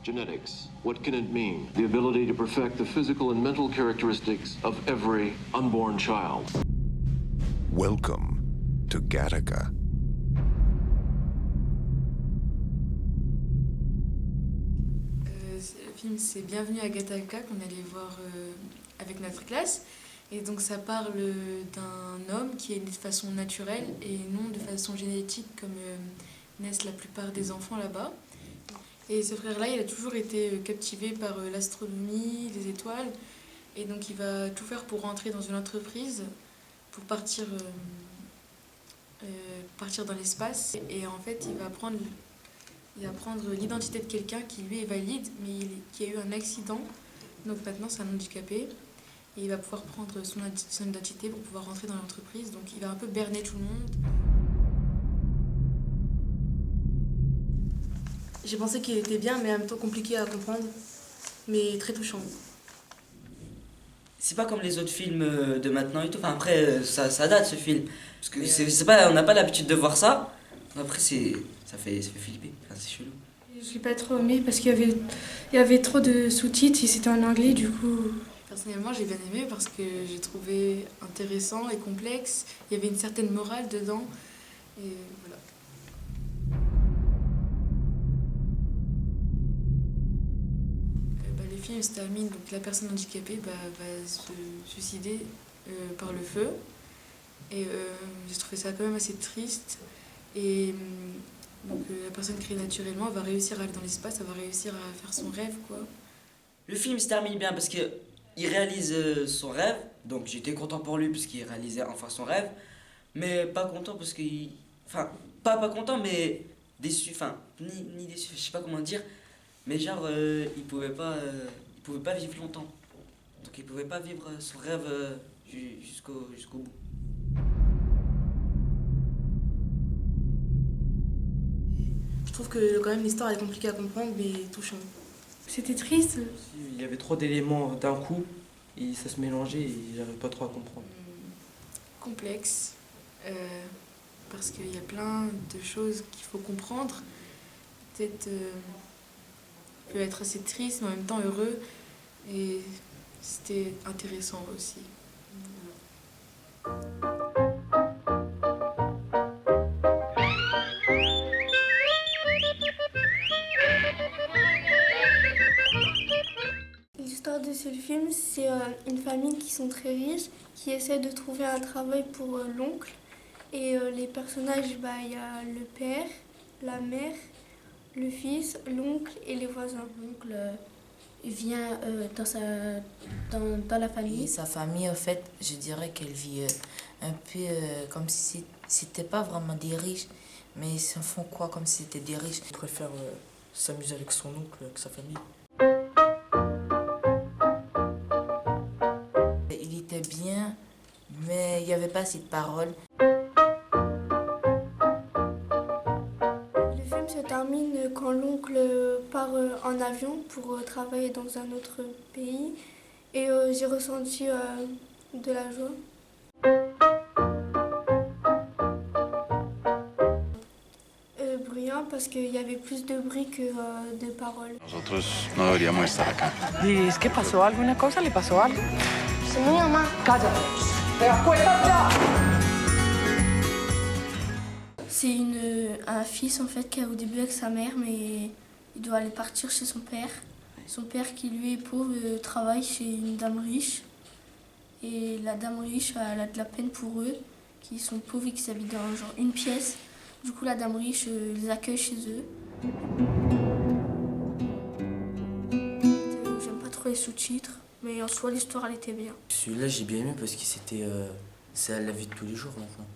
Genetics, what can it mean? The ability to perfect the physical and mental characteristics of every unborn child. Welcome to Gattaca. Le film, c'est Bienvenue à Gattaca qu'on allait voir avec notre classe. Et donc ça parle d'un homme qui est né de façon naturelle et non de façon génétique comme naissent la plupart des enfants là-bas. Et ce frère-là, il a toujours été captivé par l'astronomie, les étoiles. Et donc il va tout faire pour rentrer dans une entreprise, pour partir dans l'espace. Et en fait, il va prendre l'identité de quelqu'un qui lui est valide, mais qui a eu un accident. Donc maintenant, c'est un handicapé. Et il va pouvoir prendre son identité pour pouvoir rentrer dans l'entreprise. Donc il va un peu berner tout le monde. J'ai pensé qu'il était bien, mais en même temps compliqué à comprendre, mais très touchant. C'est pas comme les autres films de maintenant et tout. Enfin, après, ça date ce film. Parce que c'est pas, on n'a pas l'habitude de voir ça. Après, ça fait flipper. Enfin, c'est chelou. Je l'ai pas trop aimé parce qu'il y avait trop de sous-titres et c'était en anglais, du coup. Personnellement, j'ai bien aimé parce que j'ai trouvé intéressant et complexe. Il y avait une certaine morale dedans. Et voilà. Le film se termine, donc la personne handicapée va se suicider par le feu. Et j'ai trouvé ça quand même assez triste. Et donc la personne créée naturellement va réussir à aller dans l'espace, elle va réussir à faire son rêve, quoi. Le film se termine bien parce que il réalise son rêve, donc j'étais content pour lui parce qu'il réalisait enfin son rêve, mais pas content parce qu'il... Enfin, pas content, mais déçu, enfin, ni déçu, je sais pas comment dire, mais genre, il pouvait pas vivre longtemps, donc il pouvait pas vivre son rêve jusqu'au bout. Je trouve que quand même l'histoire est compliquée à comprendre, mais touchante. C'était triste. Il y avait trop d'éléments d'un coup, et ça se mélangeait et j'arrivais pas trop à comprendre. Complexe, parce qu'il y a plein de choses qu'il faut comprendre. Peut-être peut être assez triste, mais en même temps heureux. Et c'était intéressant aussi. L'histoire de ce film, c'est une famille qui sont très riches, qui essaie de trouver un travail pour l'oncle. Et les personnages, il y a le père, la mère, le fils, l'oncle et les voisins. L'oncle vient dans la famille. Et sa famille, en fait, je dirais qu'elle vit un peu comme si c'était pas vraiment des riches, mais ils se font quoi comme si c'était des riches. Il préfère s'amuser avec son oncle, avec sa famille. Il était bien, mais il n'y avait pas assez de paroles. Le film se termine quand l'oncle part en avion pour travailler dans un autre pays. Et j'ai ressenti de la joie. Bruyant parce qu'il y avait plus de bruit que de paroles. Nosotros no deberíamos estar acá. ¿Y qué pasó? ¿Alguna cosa? ¿Le pasó algo? C'est mi mamá. Cállate. ¡Te das cuenta ya! C'est un fils en fait qui est au début avec sa mère, mais il doit aller partir chez son père. Son père qui lui est pauvre travaille chez une dame riche. Et la dame riche, elle a de la peine pour eux, qui sont pauvres et qui habitent dans genre une pièce. Du coup, la dame riche les accueille chez eux. J'aime pas trop les sous-titres, mais en soi, l'histoire, elle était bien. Celui-là, j'ai bien aimé parce que c'est la vie de tous les jours maintenant.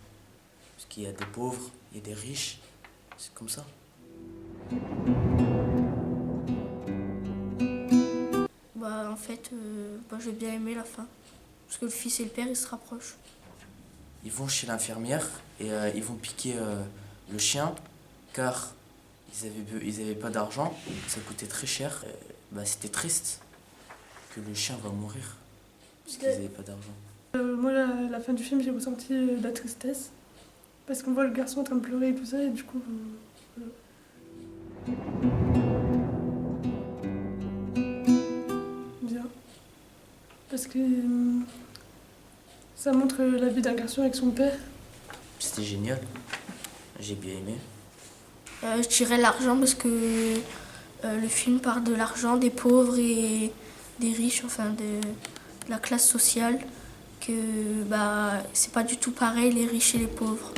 Parce qu'il y a des pauvres, il y a des riches, c'est comme ça. En fait, j'ai bien aimé la fin. Parce que le fils et le père, ils se rapprochent. Ils vont chez l'infirmière et ils vont piquer le chien car ils avaient pas d'argent, ça coûtait très cher. C'était triste que le chien va mourir parce qu'ils n'avaient pas d'argent. Moi, la fin du film, j'ai ressenti de la tristesse parce qu'on voit le garçon en train de pleurer et tout ça, et du coup... voilà. parce que ça montre la vie d'un garçon avec son père. C'était génial. J'ai bien aimé. Je dirais l'argent parce que le film parle de l'argent, des pauvres et des riches, enfin de la classe sociale, que bah, c'est pas du tout pareil les riches et les pauvres.